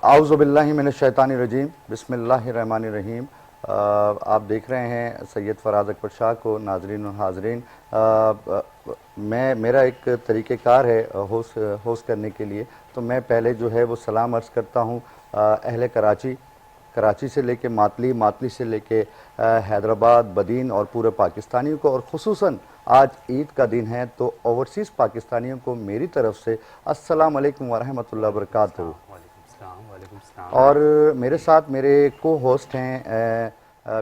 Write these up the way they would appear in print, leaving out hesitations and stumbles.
आउज़ुबिल्लाहि मिनश्शैतानिर्रजीम बिस्मिल्लाहिर्रहमानिर्रहीम। आप देख रहे हैं सैयद फ़राज़ अकबर शाह को। नाज़रीन और हाज़रीन, मैं मेरा एक तरीक़ेकार है होस्ट करने के लिए। तो मैं पहले जो है वो सलाम अर्ज़ करता हूँ अहले कराची, कराची से लेके मातली, मातली से लेके हैदराबाद, बदीन और पूरे पाकिस्तानियों को, और ख़ुसूसन आज ईद का दिन है तो ओवरसीज़ पाकिस्तानियों को मेरी तरफ से अस्सलाम वालेकुम व रहमतुल्लाहि व बरकातहू। और मेरे साथ मेरे को होस्ट हैं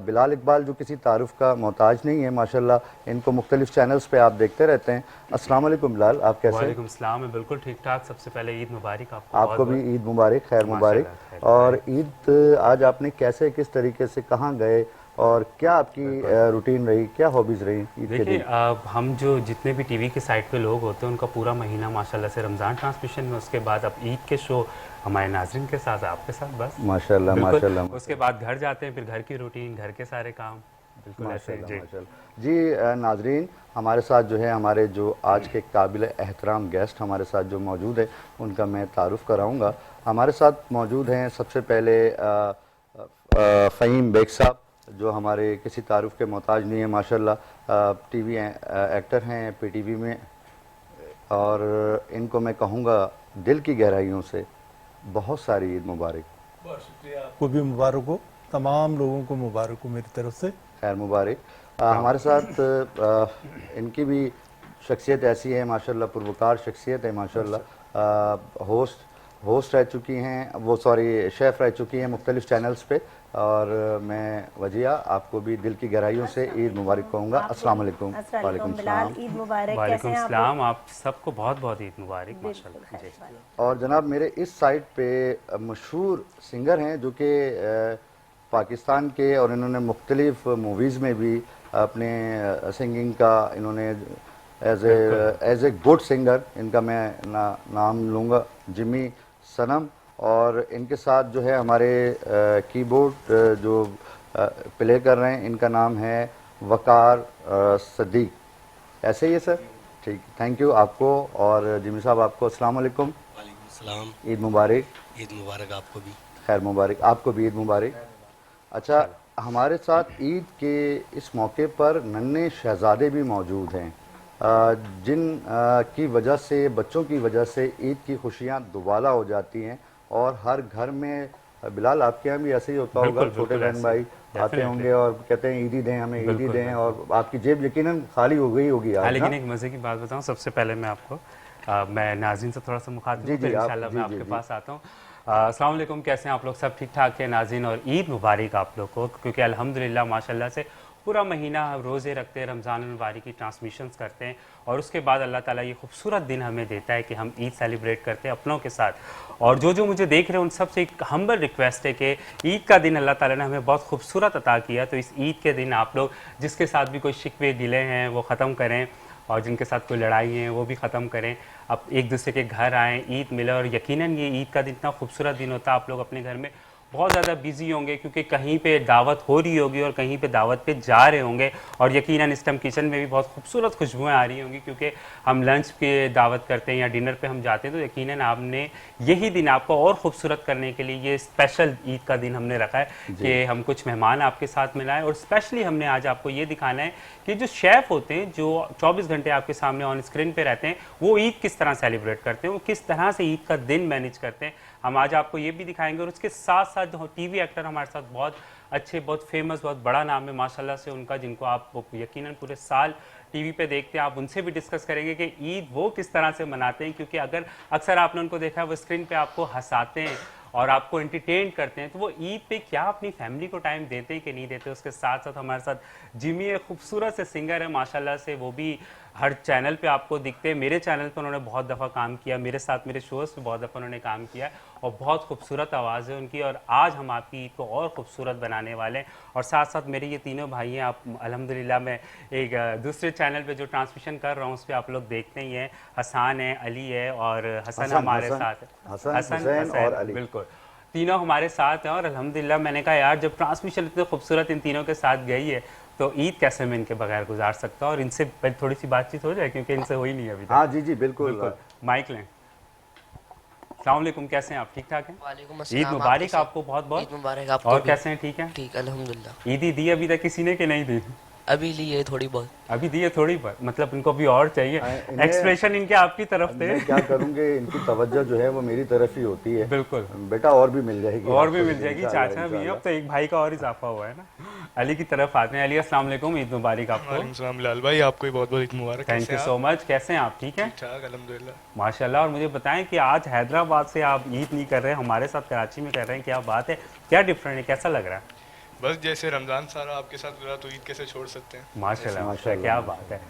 बिलाल इकबाल, जो किसी तारुफ का मोहताज नहीं है माशाल्लाह। इनको मुख्तलिफ चैनल्स पे आप देखते रहते हैं। अस्सलाम वालेकुम बिलाल, आप कैसे हैं? वालेकुम सलाम। मैं बिल्कुल ठीक ठाक। सबसे पहले ईद मुबारक आपको भी ईद मुबारक, खैर मुबारक। और ईद आज आपने कैसे, किस तरीके से, कहाँ गए और क्या आपकी रूटीन रही, क्या हॉबीज़ रही ईद के देखिए, दिन? हम जो जितने भी टीवी के साइड पे लोग होते हैं उनका पूरा महीना माशाल्लाह से रमज़ान ट्रांसमिशन में, उसके बाद अब ईद के शो हमारे नाज़रीन के साथ, आपके साथ, बस माशाल्लाह बिल्कुल। माशाल्लाह उसके बाद घर जाते हैं, फिर घर की रूटीन, घर के सारे काम, बिल्कुल ऐसे माशाल्लाह जी। माशाल्लाह जी। नाजरीन, हमारे साथ जो है हमारे जो आज के काबिल एहतराम गेस्ट हमारे साथ जो मौजूद है उनका मैं तारुफ़ कराऊंगा। हमारे साथ मौजूद हैं सबसे पहले फ़हीम बेग साहब, जो हमारे किसी तारुफ़ के मोहताज नहीं है माशाल्लाह। टीवी एक्टर हैं पीटीवी में, और इनको मैं कहूँगा दिल की गहराइयों से बहुत सारी ईद मुबारक। बहुत शुक्रिया, आपको भी मुबारक हो, तमाम लोगों को मुबारक हो मेरी तरफ से। खैर मुबारक। हमारे साथ इनकी भी शख्सियत ऐसी है माशाल्लाह, पुरवकार शख्सियत है माशाल्लाह। होस्ट रह चुकी हैं, वो सॉरी शेफ़ रह चुकी हैं मुख्तलिफ चैनल्स पे। और मैं वजिया आपको भी दिल की गहराइयों से ईद मुबारक कहूँगा। अस्सलाम वालेकुम। वालेकुम बिलाल, सलाम। ईद मुबारक। वालेकुम कैसे हैं सलाम। आप सबको बहुत बहुत ईद मुबारक माशाल्लाह जी। और जनाब मेरे इस साइड पे मशहूर सिंगर हैं जो कि पाकिस्तान के, और इन्होंने मुख्तलिफ मूवीज़ में भी अपने सिंगिंग का इन्होंने एज ए गुड सिंगर, इनका मैं नाम लूँगा जिमी सनम। और इनके साथ जो है हमारे कीबोर्ड जो प्ले कर रहे हैं, इनका नाम है वकार सदीक। ऐसे ही है सर? ठीक, थैंक यू आपको। और जिमी साहब आपको अस्सलाम वालेकुम। वालेकुम सलाम। ईद मुबारक। ईद मुबारक आपको भी। खैर मुबारक, आपको भी ईद मुबारक। अच्छा, हमारे साथ ईद के इस मौके पर नन्हे शहजादे भी मौजूद हैं, जिन की वजह से, बच्चों की वजह से ईद की खुशियाँ दुबाला हो जाती हैं। और हर घर में, बिलाल आपके यहाँ भी ऐसे ही होता होगा, छोटे बहन भाई आते होंगे और कहते हैं ईदी दें, हमें ईदी दें, और आपकी जेब यकीनन खाली हो गई होगी हाँ, आज लेकिन ना? एक मज़े की बात बताऊँ, सबसे पहले मैं आपको मैं नाज़रीन से थोड़ा सा मुखातिब जी हूँ, फिर जी, आप इंशाल्लाह जी मैं जी आपके जी। पास आता हूँ। अस्सलाम वालेकुम, कैसे हैं आप लोग? सब ठीक ठाक है नाज़रीन, और ईद मुबारक आप लोग को, क्योंकि अल्हम्दुलिल्लाह माशाल्लाह से पूरा महीना हम रोज़े रखते हैं, रमज़ान मुबारक की ट्रांसमिशंस करते हैं, और उसके बाद अल्लाह ताला ये खूबसूरत दिन हमें देता है कि हम ईद सेलिब्रेट करते हैं अपनों के साथ। और जो मुझे देख रहे हैं उन सबसे एक हम्बल रिक्वेस्ट है कि ईद का दिन अल्लाह ताला ने हमें बहुत खूबसूरत अता किया, तो इस ईद के दिन आप लोग जिसके साथ भी कोई शिकवे गिले हैं वो ख़त्म करें, और जिनके साथ कोई लड़ाई है वो भी ख़त्म करें। अब एक दूसरे के घर आएँ, ईद मिले, और यकीनन ये ईद का दिन इतना खूबसूरत दिन होता है। आप लोग अपने घर में बहुत ज़्यादा बिजी होंगे क्योंकि कहीं पे दावत हो रही होगी और कहीं पे दावत पे जा रहे होंगे, और यकीनन इस टाइम किचन में भी बहुत खूबसूरत खुशबुएं आ रही होंगी क्योंकि हम लंच पे दावत करते हैं या डिनर पे हम जाते हैं। तो यकीनन आपने यही दिन आपको और ख़ूबसूरत करने के लिए ये स्पेशल ईद का दिन हमने रखा है कि हम कुछ मेहमान आपके साथ मिलाएं, और स्पेशली हमने आज आपको ये दिखाना है कि जो शेफ़ होते हैं, जो 24 घंटे आपके सामने ऑन स्क्रीन पे रहते हैं, वो ईद किस तरह सेलिब्रेट करते हैं, वो किस तरह से ईद का दिन मैनेज करते हैं, हम आज आपको ये भी दिखाएंगे। और उसके साथ साथ जो टीवी एक्टर हमारे साथ बहुत अच्छे, बहुत फेमस, बहुत बड़ा नाम है माशाल्लाह से उनका, जिनको आप यकीनन पूरे साल टीवी पे देखते हैं, आप उनसे भी डिस्कस करेंगे कि ईद वो किस तरह से मनाते हैं। क्योंकि अगर अक्सर आपने उनको देखा है वो स्क्रीन पे आपको हंसाते हैं और आपको एंटरटेन करते हैं, तो वो ईद पे क्या अपनी फैमिली को टाइम देते हैं कि नहीं देते। उसके साथ साथ हमारे साथ जिमी एक खूबसूरत से सिंगर है माशाल्लाह से, वो भी हर चैनल पे आपको दिखते हैं। मेरे चैनल पे उन्होंने बहुत दफ़ा काम किया, मेरे साथ मेरे शोज़ पे बहुत दफ़ा उन्होंने काम किया, और बहुत खूबसूरत आवाज़ है उनकी। और आज हम आपकी ईद को और ख़ूबसूरत बनाने वाले हैं। और साथ साथ मेरे ये तीनों भाई हैं, आप अल्हम्दुलिल्लाह मैं एक दूसरे चैनल पे जो ट्रांसमिशन कर रहा हूँ उस पर आप लोग देखते ही हैं, हसन है, अली है, और हसन हमारे साथ है, हसन और अली, बिल्कुल तीनों हमारे साथ हैं। और अल्हम्दुलिल्लाह मैंने कहा यार, जब ट्रांसमिशन इतने खूबसूरत इन तीनों के साथ गई है तो ईद कैसे मैं इनके बगैर गुजार सकता हूँ। और इनसे थोड़ी सी बातचीत हो जाए क्योंकि इनसे हुई नहीं अभी तक। हाँ जी जी बिल्कुल, बिल्कुल, माइक लें। अस्सलाम वालेकुम, कैसे हैं आप? ठीक ठाक हैं? वालेकुम ईद अस्सलाम। मुबारक कैसे? आपको बहुत बहुत। ईद मुबारक आपको और भी। कैसे हैं? ठीक हैं? ठीक अल्हम्दुलिल्लाह। ईदी दी अभी तक किसी ने कि नहीं दी? अभी ली है थोड़ी बहुत। अभी दी है थोड़ी बहुत, मतलब इनको भी और चाहिए। इन्हें- एक्सप्रेशन इनके आपकी तरफ थे। मैं क्या करूँगी, इनकी तवज्जो जो है वो मेरी तरफ ही होती है। बिल्कुल, बेटा और भी मिल जाएगी, और भी आपको मिल जाएगी। इंशाल्लाह, चाचा भी है, अब इंशाल्लाह। तो एक भाई का और इजाफा हुआ है ना। अली की तरफ आते हैं। अली अस्सलाम वालेकुम, ईद मुबारक आपको। वालेकुम सलाम बिलाल भाई, आपको भी बहुत बहुत ईद मुबारक। Thank you so much. कैसे हैं आप? ठीक हैं? ठीक ठाक अल्हम्दुलिल्लाह। माशाल्लाह। और मुझे बताएं कि आज हैदराबाद से आप ईद नहीं कर रहे हैं, हमारे साथ कराची में कर रहे हैं, क्या बात है? क्या डिफरेंट है, कैसा लग रहा है? बस जैसे रमज़ान सारा आपके साथ गुजरा तो ईद कैसे छोड़ सकते हैं। माशाल्लाह, माशाल्लाह, क्या बात है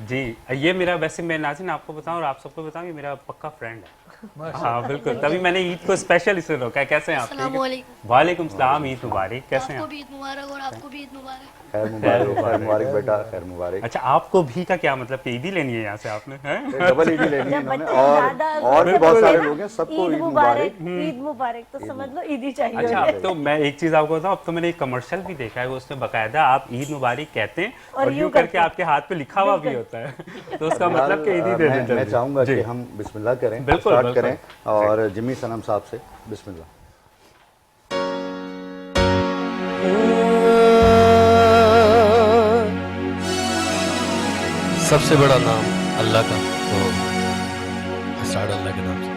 जी। ये मेरा, वैसे मैं नाज़रीन आपको बताऊं और आप सबको बताऊं, ये मेरा पक्का फ्रेंड है। हाँ बिल्कुल, तभी मैंने ईद को स्पेशल इसलिए रोका है। कैसे हैं आप? ठीक है? अस्सलामुअलैकुम। वालेकुम सलाम, ईद मुबारक। कैसे हैं आपको आप? भी ईद मुबारक और आपको भी ईद मुबारक। खैर मुबारक, खैर मुबारक बेटा, खैर मुबारक। अच्छा, आपको भी का क्या मतलब कि ईदी लेनी है यहाँ से आपने? हैं? डबल ईदी लेनी है जब इन्होंने, बच्चे और ज्यादा भी बहुत सारे लोग हैं, सबको ईद मुबारक, ईद मुबारक, तो समझ लो ईद ही चाहिए। अच्छा, अब तो मैं एक चीज आपको बताऊं, अब तो मैंने एक कमर्शियल भी देखा है, वो उसमें बकायदा आप ईद मुबारक कहते हैं और यूं करके आपके हाथ पे लिखा हुआ भी होता है। तो उसका मतलब कि ईद ही दे दें। मैं चाहूंगा कि हम बिस्मिल्लाह करें, बिल्कुल, स्टार्ट बिल्कुल। करें, और जिमी सनम साहब से बिस्मिल्लाह। सबसे बड़ा नाम अल्लाह का, तो स्टार्ट अल्लाह के नाम से।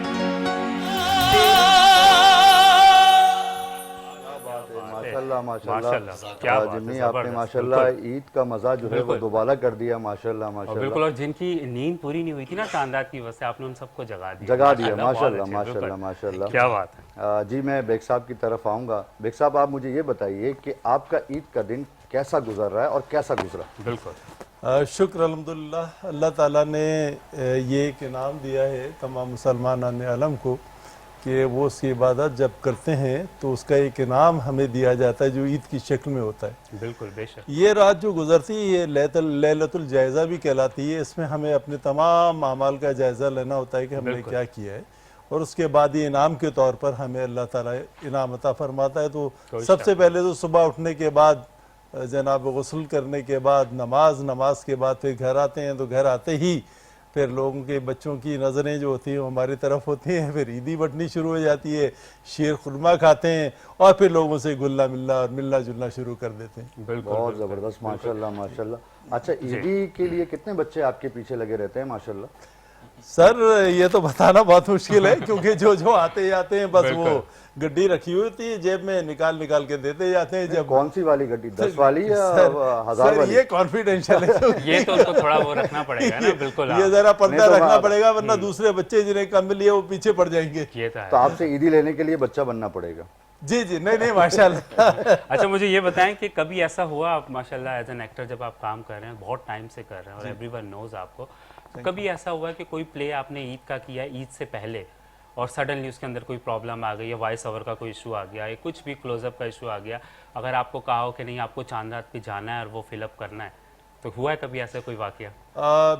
माशाल्लाह माशाल्लाह, माशाल्लाह, क्या बात है, जिमी आपने जबरदस्त, माशाल्लाह ईद का मजा जो है वो बिल्कुल। दोबारा कर दिया। माशाल्लाह और माशाल्लाह बिल्कुल, और जिनकी नींद पूरी नहीं हुई थी ना चांद रात की वजह से, आपने उन सबको जगा दिया। जगा दिया। बहुत माशाल्लाह अच्छे, माशाल्लाह बिल्कुल। माशाल्लाह। क्या बात है। जी मैं बेग साहब की तरफ आऊँगा। बेग साहब, आप मुझे ये बताइए कि आपका ईद का दिन कैसा गुजर रहा है और कैसा गुजरा? बिल्कुल, शुक्र अल्हम्दुलिल्लाह, अल्लाह ताला ने ये एक इनाम दिया है तमाम मुसलमान आलम को कि वो उसकी इबादत जब करते हैं तो उसका एक इनाम हमें दिया जाता है जो ईद की शक्ल में होता है। बिल्कुल, बेशक। ये रात जो गुजरती है ये लैलतुल जायज़ा भी कहलाती है। इसमें हमें अपने तमाम अमाल का जायज़ा लेना होता है कि हमने बिल्कुल। क्या किया है, और उसके बाद ये इनाम के तौर पर हमें अल्लाह ताला इनाम अता फरमाता है। तो कोई सबसे शक पहले तो सुबह उठने के बाद जनाब गुस्ल करने के बाद नमाज के बाद फिर घर आते हैं, तो घर आते ही फिर लोगों के बच्चों की नज़रें जो होती हैं वो हमारी तरफ होती हैं, फिर ईदी बटनी शुरू हो जाती है, शीर खुरमा खाते हैं और फिर लोगों से गुल्ला मिलना और मिलना जुलना शुरू कर देते हैं। बिल्कुल, बहुत बिल्कुल। ज़बरदस्त, माशाल्लाह माशाल्लाह। अच्छा, ईदी के लिए कितने बच्चे आपके पीछे लगे रहते हैं माशाल्लाह? सर ये तो बताना बहुत मुश्किल है क्योंकि जो आते जाते हैं बस वो गड्डी रखी हुई होती है, जेब में निकाल निकाल के देते जाते हैं। जब कौन सी वाली गड्डी, 10 वाली या सर, 1000 सर वाली? ये कॉन्फिडेंशियल है। ये तो उनको थोड़ा वो रखना पड़ेगा ना। बिल्कुल, ये हाँ। जरा पर्दा नहीं तो रखना मैं- पड़ेगा, वरना दूसरे बच्चे जिन्हें कम मिली है वो पीछे पड़ जाएंगे। ये तो है। तो आपसे ईदी लेने के लिए बच्चा बनना पड़ेगा। जी जी, नहीं नहीं माशाल्लाह। अच्छा, मुझे ये बताएं कि कभी ऐसा हुआ, आप माशाल्लाह एज एन एक्टर जब आप काम कर रहे हैं, बहुत टाइम से कर रहे हैं और एवरीवन नोज आपको, तो कभी ऐसा हुआ कि कोई प्ले आपने ईद का किया ईद से पहले और सडनली उसके अंदर कोई प्रॉब्लम आ गई या वॉइस ओवर का कोई इशू आ गया या कुछ भी क्लोजअप का इशू आ गया, अगर आपको कहा हो कि नहीं आपको चांद रात पे जाना है और वो फिलअप करना है, तो हुआ है कभी ऐसा कोई वाकया?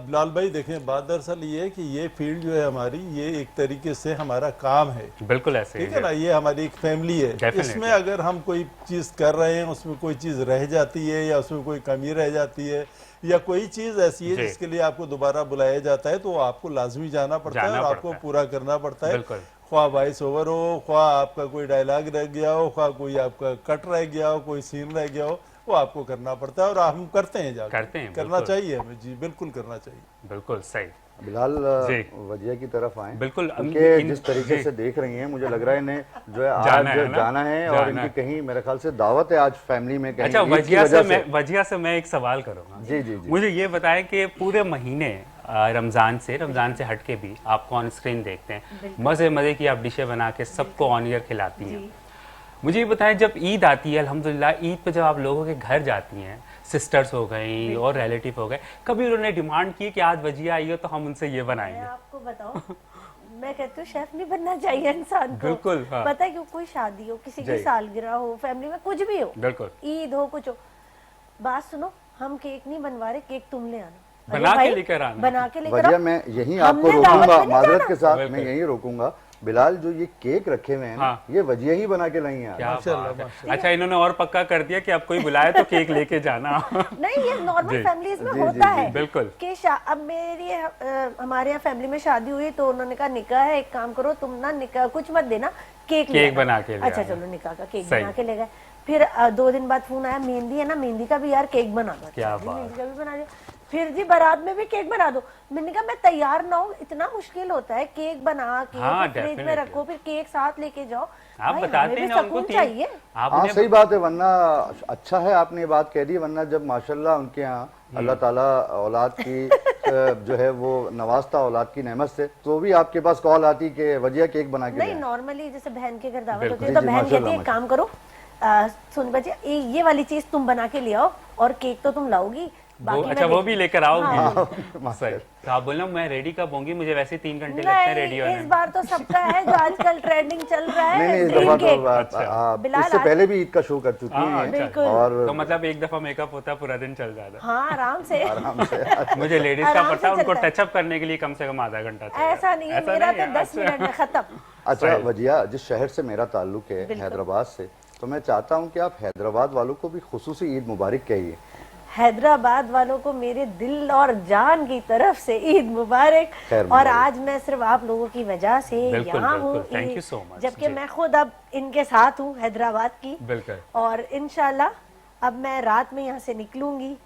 बिलाल भाई देखें, बात दरअसल ये है कि ये फील्ड जो है हमारी, ये एक तरीके से हमारा काम है, बिल्कुल ऐसे ही ठीक है ना, ये हमारी एक फैमिली है। Definitely. इसमें अगर हम कोई चीज़ कर रहे हैं उसमें कोई चीज़ रह जाती है या उसमें कोई कमी रह जाती है या कोई चीज़ ऐसी है जी। जिसके लिए आपको दोबारा बुलाया जाता है, तो आपको लाजमी जाना पड़ता है जाना और आपको पड़ता है। पूरा करना पड़ता है। बिल्कुल। ख्वाह वॉइस ओवर हो, ख्वाह आपका कोई डायलॉग रह गया हो, ख्वाह कोई आपका कट रह गया हो, कोई सीन रह गया हो, वो आपको करना पड़ता है और हम करते हैं जाकर। करते हैं, करना बिल्कुल। चाहिए हमें, जी बिल्कुल करना चाहिए। बिल्कुल सही। बिलाल, जी। वजिया की तरफ आए। बिल्कुल, उनके इन- जिस तरीके जी। से देख रही हैं, मुझे लग रहा है इन्हें जो है आज जाना है ना? जाना है और जाना इनकी है। कहीं मेरे ख्याल से दावत है आज फैमिली में कहीं अच्छा, ईद की वजिया से मैं एक सवाल करूंगा। जी जी जी। मुझे ये बताएं कि पूरे महीने रमज़ान से हट के भी आपको ऑन स्क्रीन देखते हैं, मज़े की आप डिशें बना के सबको ऑन ईयर खिलाती हैं। मुझे ये बताएं, जब ईद आती है अल्हम्दुलिल्लाह, ईद पे जब आप लोगों के घर जाती हैं, सिस्टर्स हो गई और रिलेटिव हो गए, कभी उन्होंने डिमांड की कि आज वजिया आई हो तो हम उनसे ये मैं बनाएंगे? आपको बताऊं, मैं कहती हूँ शेफ नहीं बनना चाहिए इंसान को। बिल्कुल, हाँ। पता है क्यों? कोई शादी हो, किसी की जी। सालगिरह हो, फैमिली में कुछ भी हो, बिल्कुल। ईद हो, कुछ हो, बात सुनो, हम केक नहीं बनवा रहे, केक तुम ले आना। अरे बना के भाई, लेकर आना। बना के लेकर वजिया, आओ। मैं यहीं हमने आपको दावत रोकूंगा, में नहीं माजरत जाना। के साथ बिल्कुल। मैं यहीं रोकूंगा। बिलाल जो ये केक रखे हुए हैं ना, हाँ। ये वजिया ही बना के लाई हैं क्या माशाल्लाह, बात है। अच्छा, इन्होंने और पक्का कर दिया कि अब कोई बुलाए तो केक लेके जाना। नहीं, ये नॉर्मल जी। फैमिलीज में जी, होता जी, है बिल्कुल। कि अब मेरी हमारे यहाँ फैमिली में शादी हुई तो उन्होंने कहा निकाह है, एक काम करो तुम ना निकाह कुछ मत देना, केक ले केक आना। बना के ले अच्छा आना। चलो निकाह का केक सही। बना के ले गए। फिर 2 दिन बाद फोन आया, मेहंदी है ना, मेहंदी का भी यार केक बना दो। क्या अच्छा, जी, बात। मेहंदी का भी बना दिया। फिर जी बारात में भी केक बना दो। मैंने कहा मैं तैयार ना हूँ, इतना मुश्किल होता है केक बना के हाँ, फ्रिज में definitely। रखो, फिर केक साथ लेके जाओ। आप भाई, बताते हमें हैं भी ना उनको सुकून चाहिए। हाँ आपने सही बात है, वरना अच्छा है आपने ये बात कह दी, वरना जब माशाल्लाह उनके यहाँ अल्लाह ताला औलाद की जो है वो नवाजता औलाद की नेमत से, तो भी आपके पास कॉल आती कि वजिया केक बना के नहीं, लाएं। नॉर्मली जैसे बहन के घर दावत बिल्कुल। होती है तो जी, बहन माशाल्लाह, कहती है एक काम करो, सुन बच्चे ये वाली चीज तुम बना के ले आओ और केक तो तुम लाओगी, बाकी मैं अच्छा वो देख भी लूंगी। लेकर आओगी। हाँ, सही। तो आप बोलना मैं रेडी कब होंगी, मुझे वैसे 3 घंटे लगते हैं रेडी नहीं, होने इस में। बार तो सबका है जो आजकल ट्रेंडिंग चल रहा नहीं है, नहीं, इस ड्रीम दफा केक। तो बिलाल इससे आज- पहले भी ईद का शो कर चुकी हाँ, हैं अच्छा। बिल्कुल। और तो मतलब एक दफा मेकअप होता है, पूरा दिन चल जाता है। हाँ, आराम से। आराम से मुझे लेडीज का आराम से पता है, उनको चलता है। टचअप करने के लिए कम से कम आधा घंटा चाहिए। ऐसा नहीं है, ऐसा मेरा नहीं तो है? 10 मिनट में खत्म। अच्छा सही। वजिया, जिस शहर से मेरा ताल्लुक है बिल्कुल। हैदराबाद से, तो मैं चाहता हूं कि आप हैदराबाद वालों को भी खुसूसी ईद मुबारक कहिए। हैदराबाद वालों को मेरे दिल और जान की तरफ से ईद मुबारक। खैर और मुबारक। आज मैं सिर्फ आप लोगों की वजह से बिल्कुल, यहाँ हूँ, बिल्कुल। Thank you so much। जबकि जी। मैं खुद अब इनके साथ हूँ हैदराबाद की। बिल्कुल। और इंशाल्लाह अब मैं रात में यहाँ से निकलूंगी,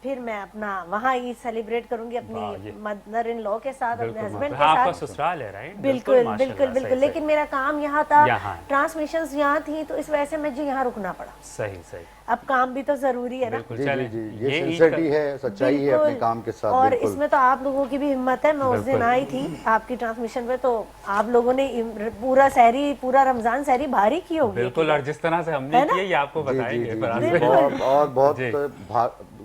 फिर मैं अपना वहाँ ईद सेलिब्रेट करूंगी वाह, अपनी ये- मदर इन लॉ के साथ, अपने बिल्कुल हस्बैंड हाँ, के आपका साथ। ससुराल है, राइट? बिल्कुल माशाल्लाह, बिल्कुल सही, बिल्कुल। सही। लेकिन मेरा काम यहाँ था, यहाँ। ट्रांसमिशंस यहाँ थी, तो इस वजह से मुझे यहाँ रुकना पड़ा। सही सही। अब काम भी तो जरूरी है ना। बिल्कुल। जी चलें, जी जी, ये ईद सिंसियरिटी का- है, सच्चाई है अपने बिल्कुल। काम के साथ। और बिल्कुल। इसमें तो आप लोगों की भी हिम्मत है। मैं उस दिन बिल्कुल। आई थी आपकी ट्रांसमिशन पे, तो आप लोगों ने पूरा सहरी, पूरा रमजान सहरी भारी की होगी। बिल्कुल। और जिस तरह से हमने है ना? किया ये आपको जी जी बताएंगे जी फराज जी, भाई। और बहुत जी।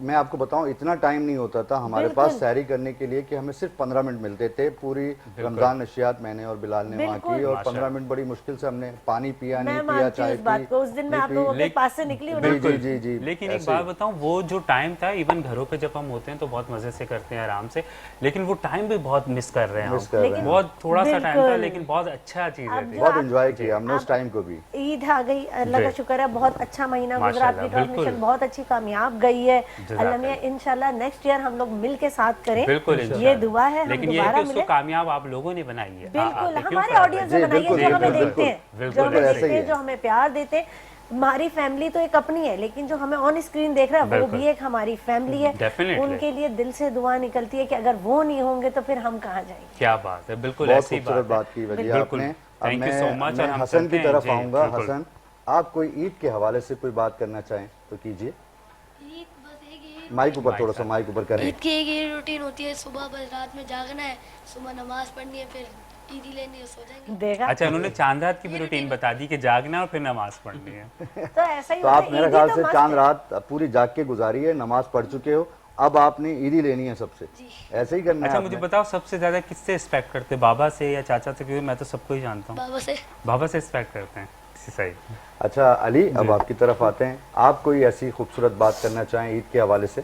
मैं आपको बताऊं, इतना टाइम नहीं होता था हमारे बिल्कुल। पास सैरी करने के लिए कि हमें सिर्फ 15 मिनट मिलते थे। पूरी रमजान नशियात मैंने और बिलाल ने वहाँ बिल्कुल। की, और माशाल्लाह। 15 मिनट बड़ी मुश्किल से हमने पानी पिया, मैं नहीं पिया, मानती हूँ चाय इस बात को। उस दिन मैं नहीं आप पी। लोगों के लेकिन- पास से निकली हूँ ना। जी जी जी जी, लेकिन एक ऐसे ही। बात बताऊं, वो जो टाइम था, इवन घरों पे जब हम होते हैं तो बहुत मजे से करते हैं आराम से, लेकिन वो टाइम भी बहुत मिस कर रहे हैं मिस हम। कर रहे हैं। बहुत थोड़ा सा टाइम था, बिल्कुल। लेकिन बहुत अच्छा चीज अब थी। जो बहुत आप- एंजॉय किया हमने उस टाइम को भी। ईद आ गई, अल्लाह का जी। शुक्र है, बहुत अच्छा महीना गुजरा। माशाल्लाह, आपकी ट्रांसमिशन बिल्कुल। बहुत अच्छी कामयाब गई है। जज़ाकल्लाह। अल्लाह मियां इंशाल्लाह नेक्स्ट ईयर हम लोग मिल के साथ करें। बिल्कुल ये इंशाल्लाह। दुआ है, हम लेकिन ये है दोबारा कि उसको मिले। कामयाब आप लोगों ने बनाई है। बिल्कुल, क्यों हमारे फराज ऑडियंस भाई? ने जी, बनाई है, बिल्कुल, जो हमें बिल्कुल, देखते हैं, बिल्कुल, जो हमें बिल्कुल, देखते ऐसे ही हैं, है। जो हमें प्यार देते हैं। हमारी फैमिली तो एक अपनी है, लेकिन जो हमें ऑन स्क्रीन देख रहा है वो बिल्कुल। भी एक हमारी फैमिली है। Definitely। उनके लिए दिल से दुआ निकलती है कि अगर वो नहीं होंगे तो फिर हम कहाँ जाएंगे। क्या बात है, बिल्कुल बहुत ऐसी खूबसूरत बात बात की वजिया बिल्कुल। आपने। अब Thank you so much। और मैं हम हसन चलते की हैं, तरफ जी, आऊंगा। बिल्कुल। हसन, आप कोई ईद के हवाले से कोई बात करना चाहें तो कीजिए। ईद बस एक ही माइक ऊपर, थोड़ा सा माइक ऊपर करें। ईद की एक ही रूटीन होती है, सुबह बस रात में जागना है, सुबह नमाज पढ़नी है, फिर ईदी लेनी है, सो जाएंगे। देखा अच्छा, उन्होंने चांद रात की भी रूटीन बता दी कि जागना और फिर नमाज पढ़नी है। तो ऐसा ही तो होता आप है। मेरे ईदी ख्याल तो से मस्त चांद है। रात पूरी जाग के गुजारी है, नमाज पढ़ चुके हो, अब आपने ईदी लेनी है सबसे, ऐसे ही करना अच्छा है मुझे आपने। बताओ, सबसे ज्यादा किससे एक्सपेक्ट करते, बाबा से या चाचा से? क्योंकि मैं तो सबको ही जानता हूँ। बाबा से बाबा से एक्सपेक्ट करते हैं। सही। अच्छा अली, अब आपकी तरफ आते हैं। आप कोई ऐसी खूबसूरत बात करना चाहें ईद के हवाले से?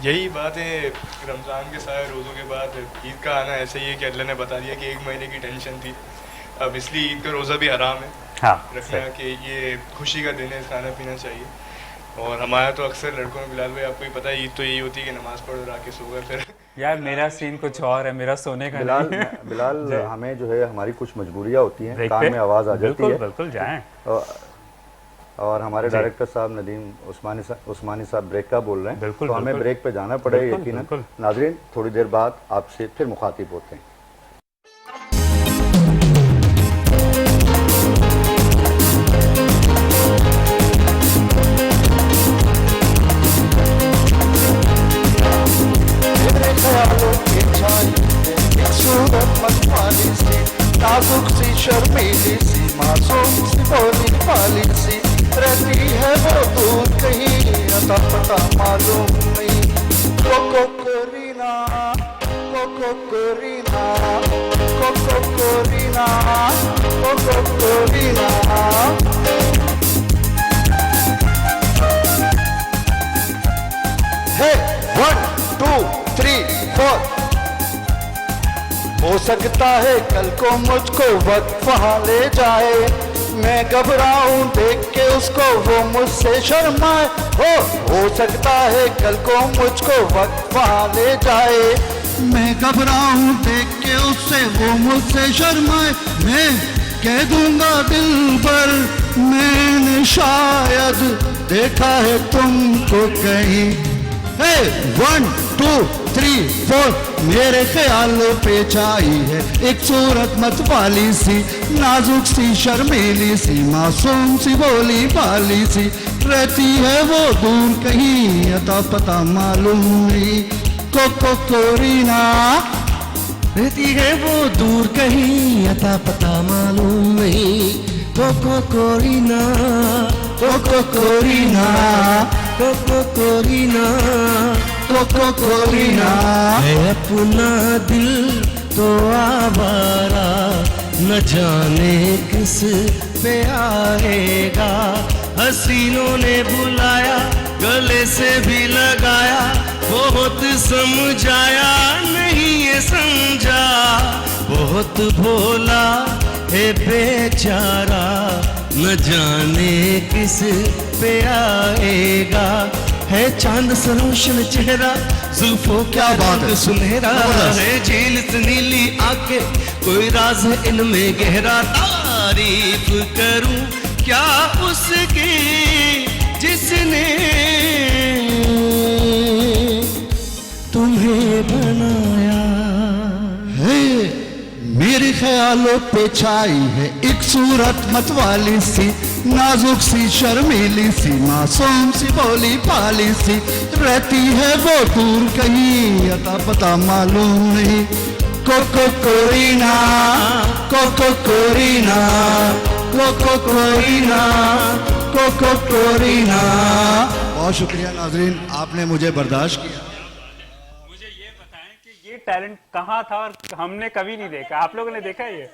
यही बात है, रमज़ान के सारे रोज़ों के बाद ईद का आना ऐसे ही है कि अल्लाह ने बता दिया कि 1 महीने की टेंशन थी, अब इसलिए ईद का रोज़ा भी हराम है हाँ रखना, कि ये खुशी का दिन है, खाना पीना चाहिए। और हमारा तो अक्सर लड़कों में, बिलाल भाई आपको ही पता है, ईद तो यही होती है कि नमाज पढ़ो और आके सो गए। फिर यार मेरा सीन कुछ और है, मेरा सोने का बिलाल नहीं है। बिलाल जी। हमें जो है हमारी कुछ मजबूरियाँ होती हैं, ब्रेक कान पे? में आवाज़ आ जाती बिल्कुल है। बिल्कुल जाएं। और हमारे जी। डायरेक्टर साहब नदीम उस्मानी साहब ब्रेक का बोल रहे हैं, बिल्कुल, तो हमें बिल्कुल। ब्रेक पे जाना पड़ेगा बिल्कुल, यकीनन। बिल्कुल। नाजरीन, थोड़ी देर बाद आपसे फिर मुखातिब होते हैं। मेरे ख्यालों की छाई एक सूरत मतवाली सी, नाजुक सी शर्मीली सी, मासूम सी भोली भाली सी, रहती है वो दूर कहीं, अता पता मालूम नहीं। कोको कोरीना, कोको कोरीना, कोको कोरीना, कोको कोरीना। Hey, 1, 2, 3, 4. हो सकता है कल को मुझको वक्त वहाँ ले जाए, मैं घबराऊं देख के उसको वो मुझसे शर्माए। हो सकता है कल को मुझको वक्त वहाँ ले जाए, मैं घबराऊं देख के उससे वो मुझसे शर्माए। मैं कह दूंगा दिल पर मैंने शायद देखा है तुमको कहीं। 1 2 3 4 मेरे ख्यालों पे छाई है एक सूरत मत वाली सी, नाजुक सी शर्मीली सी, मासूम सी भोली भाली सी, रहती है वो दूर कहीं अता पता मालूम नहीं। कोरीना रहती है वो दूर कहीं अता पता मालूम नहीं। कोरीना कोरीना कोरीना है अपना दिल तो आवारा, न जाने किस पे आएगा। हसीनों ने बुलाया गले से भी लगाया, बहुत समझाया नहीं ये समझा, बहुत भोला है बेचारा, न जाने किस पे आएगा। है चांद सा रोशन चेहरा, जुल्फों क्या बात है सुनहरा है, झील से नीली आंखें, कोई राज है इनमें गहरा। तारीफ करूं क्या उसकी जिसने तुम्हें बनाया है। मेरे ख्यालों पे छाई है एक सूरत मत वाली सी, नाजुक सी शर्मीली सी, मासूम सी भोली भाली सी, रहती है वो दूर कहीं अता पता मालूम नहीं। Corina Corina Corina Corina. बहुत शुक्रिया नाजरीन, आपने मुझे बर्दाश्त किया। मुझे ये बताएं कि ये टैलेंट कहाँ था और हमने कभी नहीं देखा, आप लोगों ने देखा ये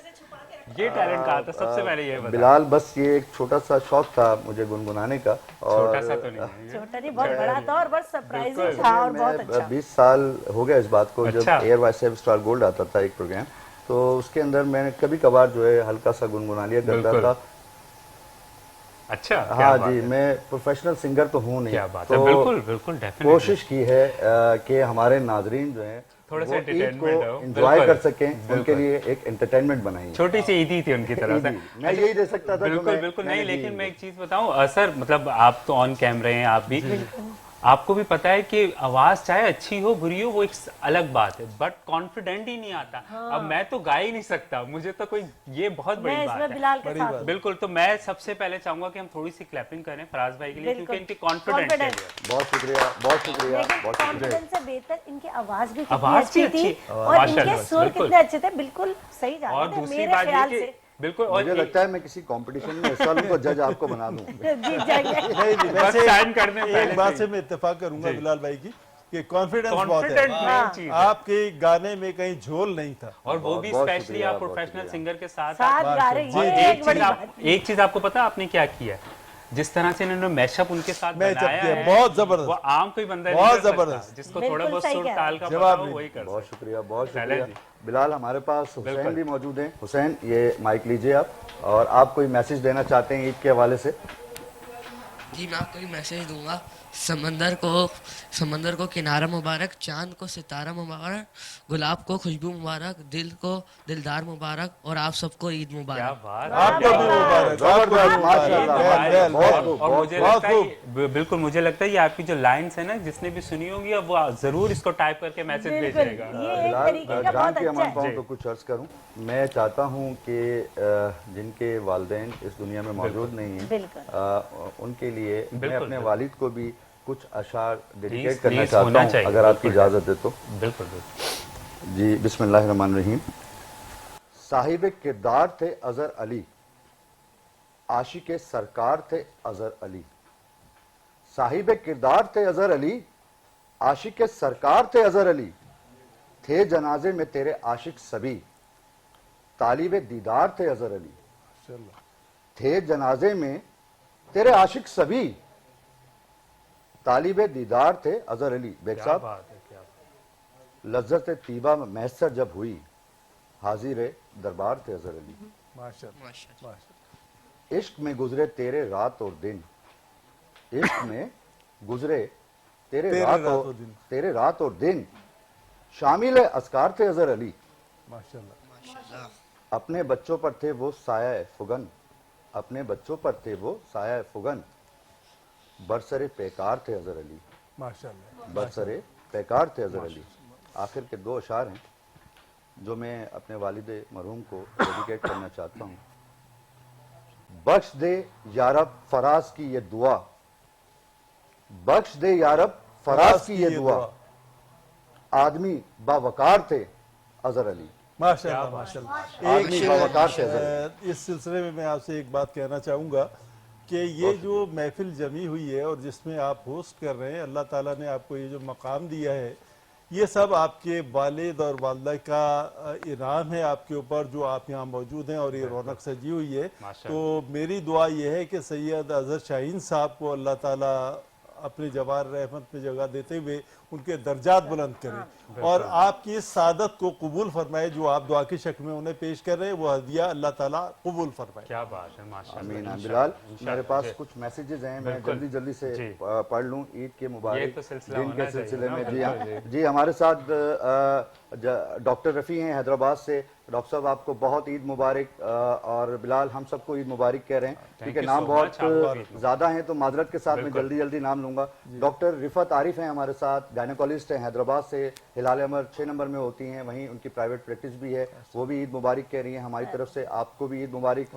टैलेंट कहाँ था? सबसे पहले ये बताएं। बिलाल, बस ये एक छोटा सा शौक था मुझे गुनगुनाने का, और छोटा सा तो नहीं है। छोटा नहीं, बहुत बड़ा था और बहुत सरप्राइजिंग था और बहुत अच्छा। 20 साल हो गया इस बात को। अच्छा। जब एयर वाइस स्टार गोल्ड आता था एक प्रोग्राम, तो उसके अंदर मैंने कभी कभार जो है हल्का सा गुनगुना लिया करता था। अच्छा, हाँ जी, मैं प्रोफेशनल सिंगर तो हूँ नहीं, क्या बात है, तो बिल्कुल बिल्कुल डेफिनेटली कोशिश की है कि हमारे नाजरीन जो हैं थोड़ा सा वो ईद को entertainment हो, एंजॉय बिल्कुल, कर सकें, उनके लिए एक एंटरटेनमेंट बनाई। छोटी सी ईदी थी उनकी तरफ से। मैं यही दे सकता था। बिल्कुल बिल्कुल नहीं, लेकिन मैं एक चीज बताऊं सर, मतलब आप तो ऑन कैमरे हैं, आप भी आपको भी पता है कि आवाज चाहे अच्छी हो बुरी हो वो एक अलग बात है, बट कॉन्फिडेंट ही नहीं आता। अब मैं तो गा ही नहीं सकता, मुझे तो कोई, ये बहुत बड़ी बात है। बिलाल के साथ बिल्कुल, तो मैं सबसे पहले चाहूंगा कि हम थोड़ी सी क्लैपिंग करें फराज भाई के लिए, क्योंकि इनके कॉन्फिडेंट के लिए। बहुत शुक्रिया, बहुत शुक्रिया, लेकिन बहुत शुक्रिया। कॉन्फिडेंस से बेहतर इनकी आवाज भी आवाज कितनी भी अच्छी थी अच्छी, और माशाल्लाह, इनके सुर बिल्कुल। कितने अच्छे थे, बिल्कुल सही जा और रहे थे दूसरी मेरे बात ख्याल ये से। कि बिल्कुल, और मुझे लगता है मैं किसी कंपटीशन में हिस्सा लूं तो जज आपको बना दूं। जीत जाएंगे। नहीं, बस वैसे साइन करने एक पहले बात से से मैं इत्तेफाक करूंगा बिलाल भाई की कि कॉन्फिडेंस बहुत कॉन्फिडेंट है। मेन चीज है। आपके गाने में कहीं झोल नहीं था, और वो भी बहुत स्पेशली शुक्रिया, आप बहुत प्रोफेशनल शुक्रिया। सिंगर के साथ साथ गा रहे जी, ये एक एक बड़ी चीज बात। एक चीज आपको पता है आपने क्या किया है? जिस तरह से इन्होंने मैशअप उनके साथ मैचअप बनाया किया, है, बहुत जबरदस्त। वो आम कोई बंदा नहीं बहुत कर सकता। जबरदस्त। जिसको बिल्कुल थोड़ा बहुत सही सुर कह ताल का पता जवाब हो नहीं। वही कर बहुत सकता शुक्रिया, बहुत चले शुक्रिया। जी। बिलाल, हमारे पास हुसैन बिल्कुल। भी मौजूद हैं। हुसैन, ये माइक लीजिए आप, और आप कोई मैसेज देना चाहते हैं ईद के हवाले से? जी मैं आपको एक मैसेज दूंगा। समंदर को किनारा मुबारक, चांद को सितारा मुबारक, गुलाब को खुशबू मुबारक, दिल को दिलदार मुबारक, और आप सबको ईद क्या मुबारक। बात आपको भी मुबारक, आपको भी मुबारक। माशाल्लाह, वेल, वेल, बहुत वेल। खूब, और बहुत मुझे बहुत लगता है बिल्कुल, मुझे लगता है ये आपकी जो लाइन्स है ना, जिसने भी सुनी होगी अब वो जरूर इसको टाइप करके मैसेज बिल्कुल, भेजेगा। ये एक बिलाल, तरीके का जान बहुत की अच्छा अमान है। पाऊँ तो कुछ अर्ज करूं। मैं चाहता हूं कि जिनके वालिदैन इस दुनिया में मौजूद नहीं हैं, बिल्कुल। उनके लिए मैं बिल्कुल, अपने बिल्कुल। वालिद को भी कुछ अशार डेडिकेट Please, करना please, चाहता होना हूं, चाहिए, अगर आपकी बिल्कुल। इजाजत है तो। बिल्कुल बिल्कुल। जी, बिस्मिल्लाहिर्रहमानिर्रहीम। साहिब किरदार थे अजहर अली, आशिक सरकार थे अजहर अली। साहिब किरदार थे अजहर अली, आशिक सरकार थे अजहर अली। थे जनाजे में तेरे आशिक सभी, तालिब दीदार थे अजहर अली। थे जनाजे में तेरे आशिक सभी, तालिब दीदार थे अजहर अली। बेग क्या साहब, बात है, क्या बात लज्जत तीबा मैसर जब हुई, हाजिर दरबार थे अजहर अली। माशाल्लाह माशाल्लाह। माशाल्लाह। इश्क में गुजरे तेरे रात और दिन, इश्क में गुजरे तेरे रात और दिन, शामिल अस्कार थे अजहर अली। माशाल्लाह। अपने बच्चों पर थे वो साया फुगन, अपने बच्चों पर थे वो साया फुगन, बरसरे पैकार थे अजहर अली। माशाल्लाह। बरसरे पैकार थे अजहर अली। आखिर के 2 अशार हैं जो मैं अपने वालिद मरहूम को डेडिकेट करना चाहता हूँ। बख्श दे यारब फराज की ये दुआ, बख्श दे यारब फराज की ये दुआ, आदमी बावकार थे अजहर अली। माशाल्लाह माशाल्लाह। आदमी बावकार थे अजहर अली। इस सिलसिले में मैं आपसे एक बात कहना चाहूँगा कि ये जो महफिल जमी हुई है और जिसमें आप होस्ट कर रहे हैं, अल्लाह ताला ने आपको ये जो मकाम दिया है, ये सब आपके वालिद और वालिदा का इनाम है आपके ऊपर, जो आप यहाँ मौजूद हैं और ये रौनक सजी हुई है। तो मेरी दुआ ये है कि सैयद अजहर शाहीन साहब को अल्लाह ताला अपने जवार रहमत में जगह देते हुए उनके दर्जात बुलंद करें और आपकी इस सादत को कबूल फरमाए जो आप दुआ की शक्ल में उन्हें पेश कर रहे हैं, वो हदिया अल्लाह ताला कबूल फरमाए। क्या बात है, माशाल्लाह। आमीन। बिलाल, मेरे पास कुछ मैसेजेस हैं, मैं जल्दी जल्दी से पढ़ लूं। ईद के मुबारक दिन के सिलसिले में। जी हाँ जी, हमारे साथ डॉक्टर रफ़ी हैं हैदराबाद से। डॉक्टर साहब आपको बहुत ईद मुबारक। और बिलाल, हम सबको ईद मुबारक कह रहे हैं, ठीक है। नाम बहुत ज़्यादा हैं तो माजरत के साथ मैं जल्दी जल्दी नाम लूँगा। डॉक्टर रिफत आरिफ हैं हमारे साथ, गायनेकोलॉजिस्ट हैं हैदराबाद से, हिलाल अमर 6 नंबर में होती हैं, वहीं उनकी प्राइवेट प्रैक्टिस भी है, वो भी ईद मुबारक कह रही हैं हमारी तरफ से। आपको भी ईद मुबारक।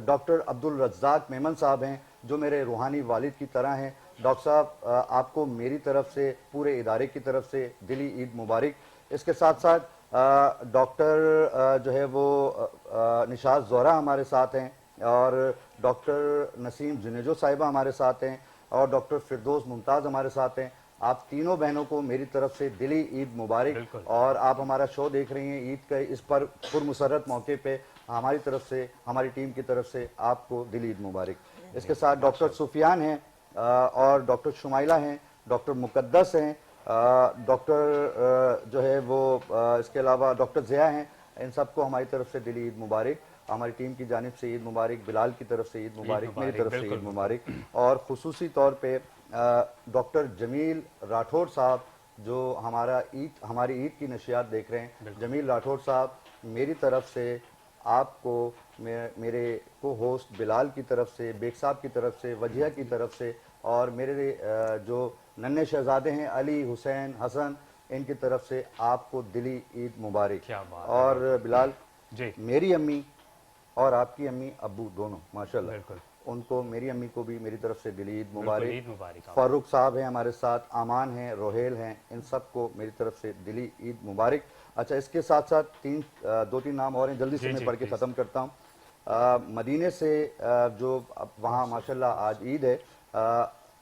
डॉक्टर अब्दुल रज़्ज़ाक मेमन साहब हैं जो मेरे रूहानी वालिद की तरह हैं। डॉक्टर साहब, आपको मेरी तरफ से, पूरे इदारे की तरफ से दिली ईद मुबारक। इसके साथ साथ डॉक्टर जो है वो निशात ज़ोहरा हमारे साथ हैं, और डॉक्टर नसीम जुनेजो साहिबा हमारे साथ हैं, और डॉक्टर फिरदौस मुमताज़ हमारे साथ हैं। आप तीनों बहनों को मेरी तरफ से दिली ईद मुबारक। और आप हमारा शो देख रही हैं ईद के इस पर पुरमसरत मौके पे, हमारी तरफ से, हमारी टीम की तरफ से आपको दिली ईद मुबारक। इसके साथ डॉक्टर सुफियान हैं और डॉक्टर शुमाइला हैं, डॉक्टर मुकद्दस हैं, डॉक्टर जो है वो इसके अलावा डॉक्टर ज़िया हैं। इन सबको हमारी तरफ से दिली ईद मुबारक। हमारी टीम की जानिब से ईद मुबारक, बिलाल की तरफ से ईद मुबारक, मेरी तरफ से ईद मुबारक। और खुसूसी तौर पे डॉक्टर जमील राठौर साहब जो हमारी ईद की नशियात देख रहे हैं, जमील राठौर साहब, मेरी तरफ से आपको, मेरे को होस्ट बिलाल की तरफ से, बेग साहब की तरफ से, वजिया की तरफ से, और मेरे जो नन्हे शहजादे हैं अली, हुसैन, हसन, इनकी तरफ से आपको दिली ईद मुबारक। और बिलाल जी, मेरी अम्मी और आपकी अम्मी अब्बू दोनों माशाल्लाह, उनको, मेरी अम्मी को भी मेरी तरफ से दिली ईद मुबारक। फारूक साहब हैं हमारे साथ, आमान हैं, रोहेल हैं, इन सब को मेरी तरफ से दिली ईद मुबारक। अच्छा, इसके साथ साथ 2-3 नाम और हैं, जल्दी से मैं पढ़ के ख़त्म करता हूँ। मदीने से जो वहाँ माशाल्लाह आज ईद है,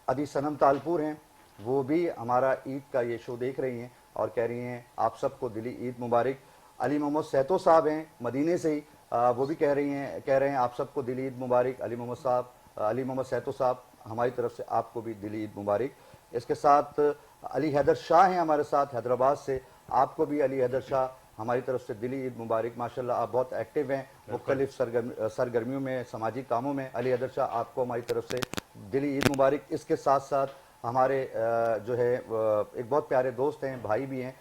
अदी सनम तालपुर हैं, वो भी हमारा ईद का ये शो देख रही हैं और कह रही हैं आप सबको दिली ईद मुबारक। अली मोहम्मद सैतो साहब हैं मदीने से ही, वो भी कह रहे हैं आप सबको दिली ईद मुबारक। अली मोहम्मद सैतो साहब, हमारी तरफ से आपको भी दिली ईद मुबारक। इसके साथ अली हैदर शाह हैं हमारे साथ हैदराबाद से, आपको भी अली हैदर शाह, हमारी तरफ से दिली ईद मुबारक। माशाल्लाह आप बहुत एक्टिव हैं मुख्तलिफ सरगर्मियों में, समाजी कामों में। अली हैदर शाह, आपको हमारी तरफ से दिली ईद मुबारक। इसके साथ साथ हमारे जो है एक बहुत प्यारे दोस्त हैं, भाई भी हैं,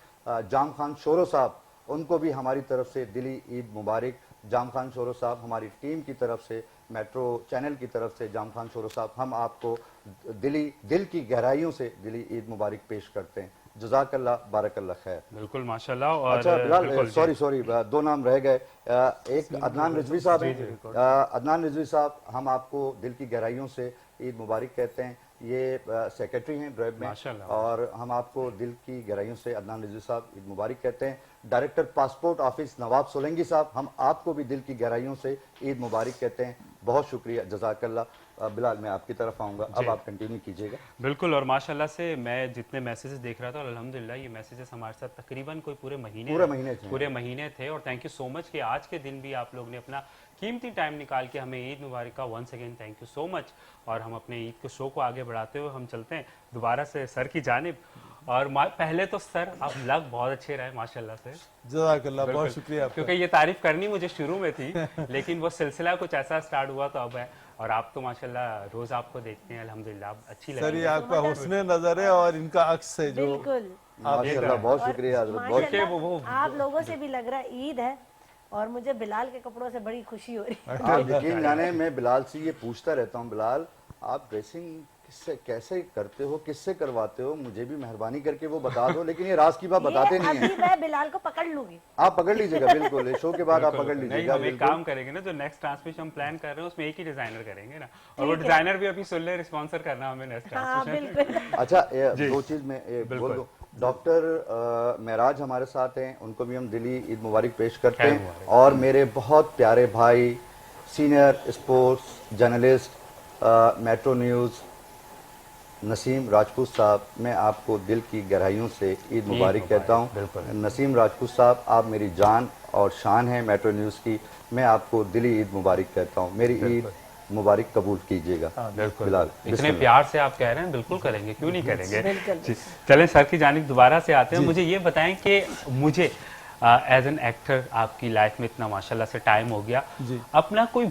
जाम खान शोरो साहब, उनको भी हमारी तरफ से दिली ईद मुबारक। जाम खान शोरो साहब, हमारी टीम की तरफ से, मेट्रो चैनल की तरफ से, जाम खान शोरो साहब, हम आपको दिल की गहराइयों से दिली ईद मुबारक पेश करते हैं। जज़ाकल्लाह, बारकल्लाह खैर। बिल्कुल माशाल्लाह। और अच्छा बिलाल, सॉरी 2 नाम रह गए। एक अदनान रिजवी साहब हैं। अदनान रिजवी साहब, हम आपको दिल की गहराइयों से ईद मुबारक कहते हैं। ये सेक्रेटरी हैं ड्राइव में, और हम आपको दिल की गहराइयों से अदनान रिजवी साहब ईद मुबारक कहते हैं। डायरेक्टर पासपोर्ट ऑफिस नवाब सोलंगी साहब, हम आपको भी दिल की गहराइयों से ईद मुबारक कहते हैं। बहुत शुक्रिया, जज़ाकल्लाह। बिलाल, मैं आपकी तरफ आऊँगा, अब आप कंटिन्यू कीजिएगा। बिल्कुल। और माशाल्लाह से मैं जितने मैसेजेस देख रहा था, अल्हम्दुलिल्लाह ये मैसेजेस हमारे साथ तकरीबन कोई पूरे महीने थे। और थैंक यू सो मच कि आज के दिन भी आप लोग ने अपना कीमती टाइम निकाल के हमें ईद मुबारक का once again thank you so much. और हम अपने ईद के शो को आगे बढ़ाते हुए हम चलते हैं दोबारा से सर की जानिब। और पहले तो सर आप लग बहुत अच्छे रहे माशाल्लाह से। जज़ाकल्लाह, बहुत शुक्रिया आपका। क्योंकि ये तारीफ करनी मुझे शुरू में थी लेकिन वो सिलसिला कुछ ऐसा स्टार्ट हुआ तो अब है। और आप तो माशाल्लाह रोज आपको देखते हैं अल्हम्दुलिल्लाह, आप अच्छी सर ये लगी। आपका हुस्न नजर है और इनका अक्स है जो बिल्कुल माशाल्लाह, बहुत शुक्रिया हजरत, बहुत माशाल्लाह, आप लोगों से भी लग रहा है ईद है और मुझे बिलाल के कपड़ों से बड़ी खुशी हो रही है। आप यकीन जाने मैं बिलाल से ये पूछता रहता हूँ, बिलाल आप ड्रेसिंग किससे कैसे करते हो, किससे करवाते हो, मुझे भी मेहरबानी करके वो बता दो, लेकिन ये राज की बात बताते नहीं अभी है। मैं बिलाल को पकड़ लूंगी। आप पकड़ लीजिएगा, बिल्कुल शो के बाद आप पकड़ नहीं, लीजिएगा। हम एक बिल्कुल। काम करेंगे ना, जो नेक्स्ट ट्रांसमिशन हम प्लान कर रहे हैं उसमें एक ही डिजाइनर करेंगे ना, और वो डिजाइनर भी अभी सुन ले, स्पॉन्सर करना हमें नेक्स्ट हाँ ट्रांसमिशन। बिल्कुल। अच्छा, दो चीज में बोल दो। डॉक्टर महराज हमारे साथ हैं, उनको भी हम दिली ईद मुबारक पेश करते हैं। और मेरे बहुत प्यारे भाई senior sports journalist metro news Naseem Rajput साहब, मैं आपको दिल की गहराइयों से ईद मुबारक कहता हूँ। नसीम राजपूत साहब, आप मेरी जान और शान हैं मेट्रो न्यूज़ की, मैं आपको दिली ईद मुबारक कहता हूँ। मेरी ईद मुबारक कबूल कीजिएगा। बिलाल, इतने प्यार से आप कह रहे हैं, बिल्कुल करेंगे, क्यों नहीं करेंगे। चलें सर की जानिब दोबारा से आते हैं। मुझे ये बताएं कि मुझे एज एन एक्टर आपकी लाइफ में इतना माशाल्लाह से टाइम हो गया, अपना कोई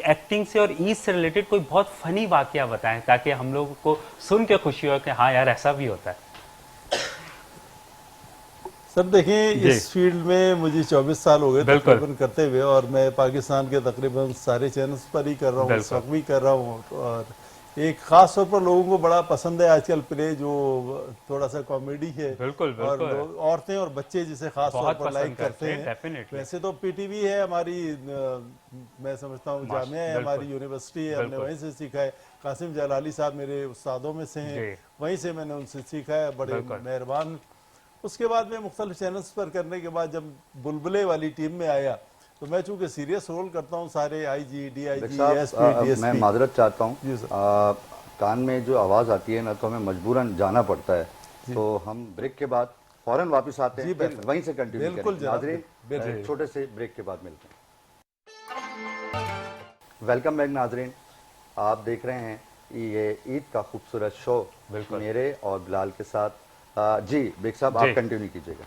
एक्टिंग से और ईद से रिलेटेड कोई बहुत फनी वाकया बताएं ताकि हम लोगों को सुन के खुशी हो कि हाँ यार ऐसा भी होता है। सर देखें, इस फील्ड में मुझे 24 साल हो गए तकरीबन करते हुए, और मैं पाकिस्तान के तकरीबन सारे चैनल्स पर ही कर रहा हूँ, इस वक्त भी कर रहा हूँ। और एक खास तौर पर लोगों को बड़ा पसंद है आजकल प्ले जो थोड़ा सा कॉमेडी है। बिल्कुल, और औरतें और बच्चे जिसे खास तौर पर लाइक करते हैं। वैसे तो पीटीवी है हमारी, मैं समझता हूँ जामिया है हमारी, यूनिवर्सिटी है, हमने वहीं से सीखा है। कासिम जलाली साहब मेरे उस्तादों में से हैं, वहीं से मैंने उनसे सीखा है, बड़े मेहरबान। उसके बाद में मुख्तलिफ चैनल्स पर करने के बाद जब बुलबुले वाली टीम में आया तो मैं चूंकि सीरियस रोल करता हूँ, सारे आईजी डीआईजी एसपी डीएसपी, मैं माजरत चाहता हूँ, कान में जो आवाज़ आती है ना तो हमें मजबूरन जाना पड़ता है, तो हम ब्रेक के बाद फौरन वापस आते हैं, फिर वहीं से कंटिन्यू करेंगे। नाज़रीन, छोटे से ब्रेक के बाद मिलते हैं। वेलकम बैक नाज़रीन, आप देख रहे हैं ये ईद का खूबसूरत शो मेरे और बिलाल के साथ। जी बेग साहब, आप कंटिन्यू कीजिएगा।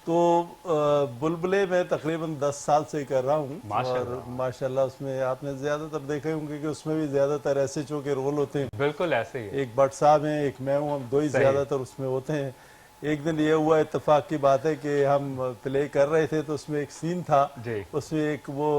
तो बुलबुले में तकरीबन 10 साल से कर रहा हूँ, और माशाल्लाह उसमें आपने ज्यादातर देखे होंगे कि उसमें भी ज्यादातर एसएचओ के रोल होते हैं। बिल्कुल ऐसे ही, एक भट्ट साहब हैं, एक मैं हूँ, हम दो ही ज्यादातर उसमें होते हैं। एक दिन ये हुआ, इत्तेफाक की बात है कि हम प्ले कर रहे थे तो उसमें एक सीन था, उसमें एक वो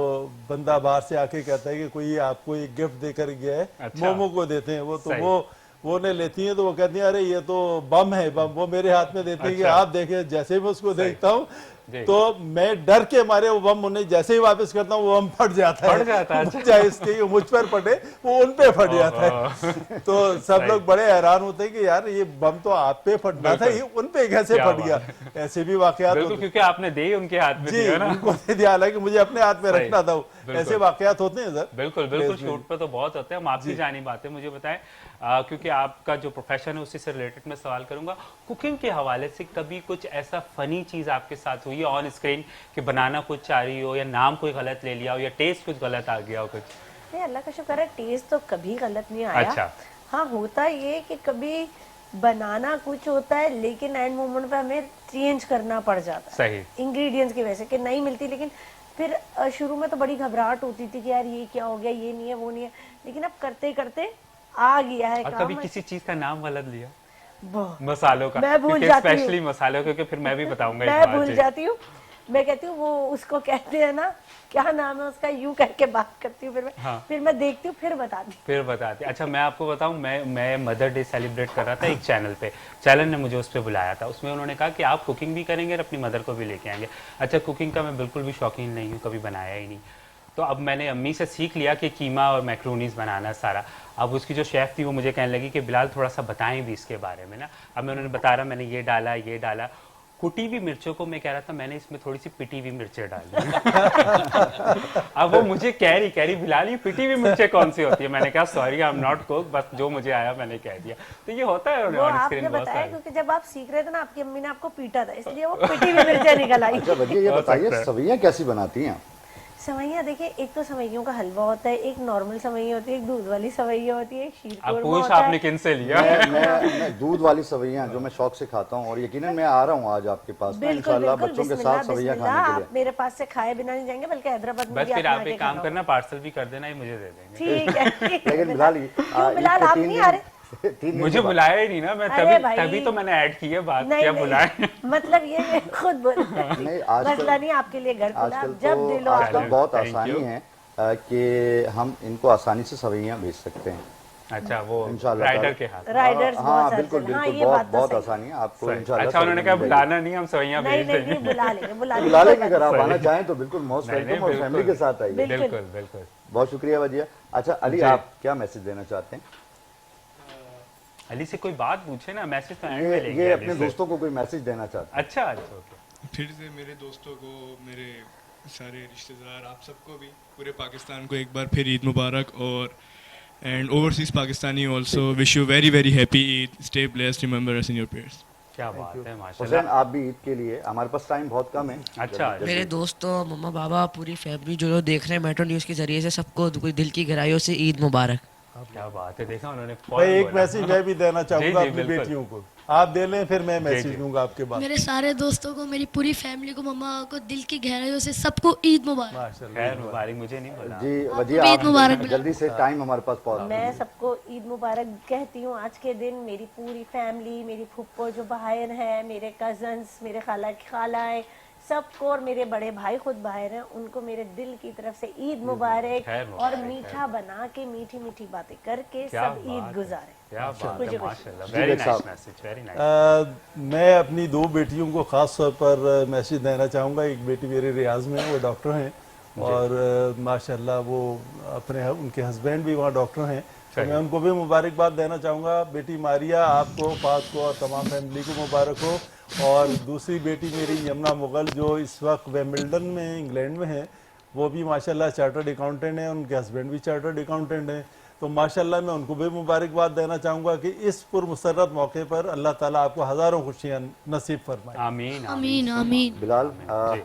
बंदा बाहर से आके कहता है कि कोई आपको एक गिफ्ट देकर गया है, मोमो को देते हैं वो, तो वो ने लेती है तो वो कहती है अरे ये तो बम है, बम। वो मेरे हाथ में देती है कि आप देखें। जैसे ही मैं उसको देखता हूँ तो मैं डर के मारे वो बम उन्हें जैसे ही वापस करता हूँ वो बम फट जाता है, चाहे इसके मुझ पर फटे वो उन पे फट जाता है। तो सब लोग बड़े हैरान होते हैं कि यार ये बम तो आप पे फटना था, ये उन पे कैसे फट गया। ऐसे भी वाकयात होते हैं, क्योंकि आपने दे उनके हाथ में दिया ना, उनको दे दिया, हालांकि मुझे अपने हाथ में रखना था। ऐसे वाकयात होते हैं सर। बिल्कुल बिल्कुल, शूट पे तो बहुत होते हैं। हम आपकी जानी बातें मुझे बताएं, क्योंकि आपका जो प्रोफेशन है उसी से रिलेटेड मैं सवाल करूंगा। कुकिंग के हवाले से कभी कुछ ऐसा फनी चीज आपके साथ हुई है ऑन स्क्रीन कि बनाना कुछ चाह रही हो या नाम कोई गलत ले लिया हो या टेस्ट कुछ गलत आ गया हो? कुछ नहीं, अल्लाह का शुक्र है टेस्ट तो कभी गलत नहीं आया। अच्छा। हाँ, होता ये कि कभी बनाना कुछ होता है लेकिन एंड मोमेंट पे हमें चेंज करना पड़ जाता है, सही इंग्रेडिएंट्स की वजह से कि नहीं मिलती। लेकिन फिर शुरू में तो बड़ी घबराहट होती थी कि यार ये क्या हो गया, ये नहीं है, वो नहीं है, लेकिन अब करते करते आ गया है काम। कभी किसी चीज का नाम गलत लिया? मसालों का मैं भूल जाती हूँ, स्पेशली मसालों, क्योंकि फिर मैं भी बताऊंगा। मैं भूल जाती हूँ, मैं कहती हूँ वो उसको कहते हैं ना, क्या नाम है उसका, यूं करके बात करती हूँ, फिर मैं देखती हूँ, फिर बताती। अच्छा, मैं आपको बताऊं, मैं मदर डे सेलिब्रेट कर रहा था एक चैनल पे, चैनल ने मुझे उस पर बुलाया था। उसमें उन्होंने कहा कि आप कुकिंग भी करेंगे और अपनी मदर को भी लेके आएंगे। अच्छा, कुकिंग का मैं बिल्कुल भी शौकीन नहीं हूँ, कभी बनाया ही नहीं। तो अब मैंने अम्मी से सीख लिया कि कीमा और मैक्रोनीज बनाना सारा। अब उसकी जो शेफ़ थी वो मुझे कहने लगी कि बिलाल थोड़ा सा बताएं भी इसके बारे में ना। अब मैं उन्होंने बता रहा, मैंने ये डाला, कुटी हुई मिर्चों को मैं कह रहा था मैंने इसमें थोड़ी सी पिटी हुई मिर्चें डाली। अब वो मुझे कह रही बिलाल ये पिटी हुई मिर्चें कौन सी होती है? मैंने कहा sorry, I am not cook, बस जो मुझे आया मैंने कह दिया। तो ये होता है वो आपने बताया, क्योंकि जब आप सीख रहे थे ना आपकी अम्मी ने आपको पीटा था, इसलिए वो पिटी हुई मिर्चें निकल आई। अच्छा भैया, ये बताइए सवैयां कैसी बनाती हैं? सवैयाँ देखिए, एक तो सवैयों का हलवा होता है, एक नॉर्मल सवैयाँ होती है, एक दूध वाली सवैयाँ होती है, एक शीर अब कोरमा पूछ होता आपने है। किन से लिया? मैं दूध वाली सवैयाँ जो मैं शौक से खाता हूँ, और यकीनन मैं आ रहा हूँ आज आपके पास में बिल्कुल इंशाल्लाह बिल्कुल, बच्चों के बिस्मिल्लाह साथ सवैयाँ बिस्मिल्लाह, खाने के आप मेरे पास से खाए बिना नहीं जाएंगे, बल्कि हैदराबाद में बस भी फिर आप आप आके एक काम खाना। करना, पार्सल भी कर देना, ये मुझे दे देंगे। ठीक है ठीक है। लेकिन बिलाल क्यों बिलाल आप नहीं आ रहे? 3 दिन मुझे के बाद- बुलाया ही नहीं ना, मैं अरे तभी भाई। तभी तो मैंने ऐड की है बात, नहीं क्या नहीं, बुलाए। मतलब ये मैं खुद बोल नहीं, आजकल- मसला नहीं, आपके लिए घर खुला, आजकल जब दिलो तो आजकल आजकल बहुत Thank आसानी you. है कि हम इनको आसानी से सवैयाँ भेज सकते हैं अच्छा, वो इंशाल्लाह राइडर ताला। के हाथ। राइडर्स हाँ बहुत बिल्कुल सारे, हाँ बिल्कुल, ये बहुत बात तो बहुत सही। आसानी है आपको सही। इंशाल्लाह अच्छा, उन्होंने कहा सवैयाँ मिल जाएगी। बुलाना नहीं, हम सवैयाँ नहीं भेज नहीं देंगे। नहीं, बुला लेंगे बुला बुला लेंगे, लेंगे, अगर आप सही। आना चाहें तो बिल्कुल मोस्ट नहीं, वेलकम, और बिल्कुल। फैमिली के साथ आइए। बिल्कुल। बिल्कुल बिल्कुल। बहुत शुक्रिया वजिया। अच्छा अली, जी। आप क्या मैसेज देना चाहते हैं? अली से कोई बात पूछे ना, मैसेज तो एंड में लेंगे ये अली अपने से। दोस्तों को कोई मैसेज देना चाहते हैं? अच्छा अच्छा, ओके। फिर से मेरे दोस्तों को, मेरे सारे रिश्तेदार, आप सबको भी, पूरे पाकिस्तान को एक बार फिर ईद मुबारक, और and overseas Pakistani also wish you very very happy Eid, stay blessed, remember us in your prayers. क्या बात है, हुसैन, माशाल्लाह। आप भी ईद के लिए, हमारे पास टाइम बहुत कम है। अच्छा, जल्दी- मेरे दोस्तों, मम्मा पापा, पूरी फैमिली जो देख रहे हैं मेट्रो न्यूज़ के जरिए से, सबको दिल की गहराइयों से ईद मुबारक। क्या बात है, देखा उन्होंने भाई फौरन एक बोला। मैसेज मैं भी देना चाहूंगा जी, अपनी बिल्कुल। बेटियों को, आप दे लें फिर मैं मैसेज जी। दूंगा आपके बाद। मेरे सारे दोस्तों को, मेरी पूरी फैमिली को, मम्मा को दिल की गहराइयों से सबको ईद मुबारक। माशाल्लाह। खैर मुबारक, मुझे नहीं बोला। जी आपको वजिया, भी ईद मुबारक आप बिलाल। जल्दी से, टाइम हमारे पास पहुंच मैं सबको ईद मुबारक कहती हूँ। आज के दिन मेरी पूरी फैमिली, मेरी फुप्पो जो बाहर है, मेरे कजन्स, मेरे खाला की खालाएं, सबको, और मेरे बड़े भाई खुद बाहर हैं, उनको मेरे दिल की तरफ से ईद मुबारक, खैर मुबारक, और मीठा बना के, मीठी मीठी बातें करके क्या सब ईद बात गुजारे। क्या बात है, खुशी खुशी। माशाल्लाह, जी, वेरी बेग नाइस साहब। Message, very nice. मैं अपनी 2 बेटियों को ख़ास तौर पर मैसेज देना चाहूँगा। एक बेटी मेरी रियाज में है, वो डॉक्टर हैं, और माशाल्लाह वो अपने उनके हस्बैंड भी वहाँ डॉक्टर हैं, तो सही। मैं उनको भी मुबारकबाद देना चाहूँगा। बेटी मारिया, आपको, फात को और तमाम फैमिली को मुबारक हो। और दूसरी बेटी मेरी यमुना मुगल, जो इस वक्त विंबलडन में इंग्लैंड में है, वो भी माशाल्लाह चार्टर्ड अकाउंटेंट हैं, उनके हस्बैंड भी चार्टर्ड अकाउंटेंट हैं, तो माशाल्लाह मैं उनको भी मुबारकबाद देना चाहूँगा कि इस पुरमसरत मौके पर अल्लाह ताला आपको हज़ारों खुशियाँ नसीब फरमाए। आमीन आमीन आमीन। बिलाल,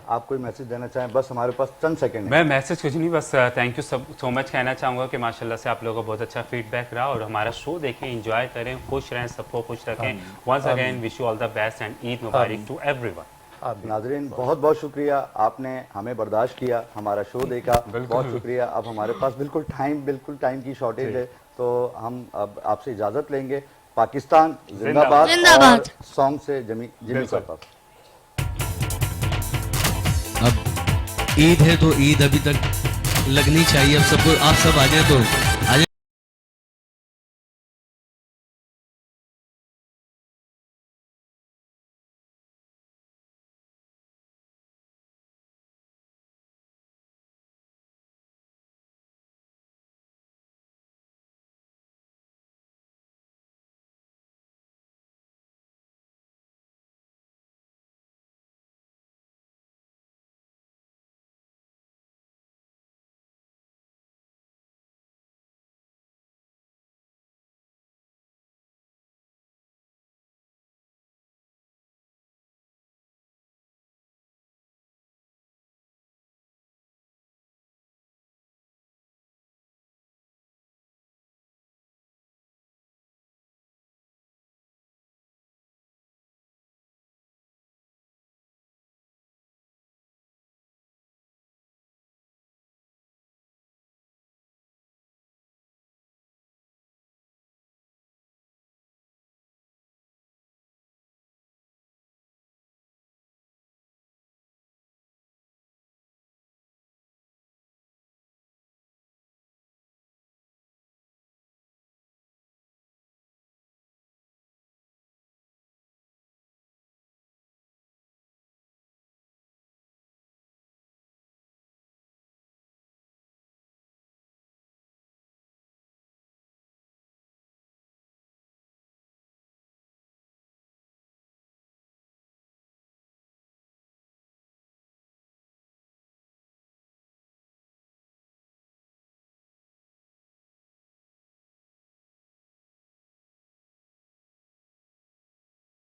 आप कोई मैसेज देना चाहें? बस हमारे पास चंद सेकंड है। मैं मैसेज कुछ नहीं, बस थैंक यू सो मच कहना चाहूँगा कि माशाल्लाह से आप लोगों को बहुत अच्छा फीडबैक रहा, और हमारा शो देखें, एंजॉय करें, खुश रहें, सबको खुश रखें। Once again wish you all the best and Eid Mubarak to everyone. नाजरीन, बहुत बहुत शुक्रिया, आपने हमें बर्दाश्त किया, हमारा शो देखा, बहुत शुक्रिया। अब हमारे पास बिल्कुल टाइम की शॉर्टेज है, तो हम अब आपसे इजाज़त लेंगे। पाकिस्तान जिंदाबाद, जिंदाबाद। और सॉन्ग से जिमी साहब। अब ईद है तो ईद अभी तक लगनी चाहिए, अब सबको, आप सब आ जाए तो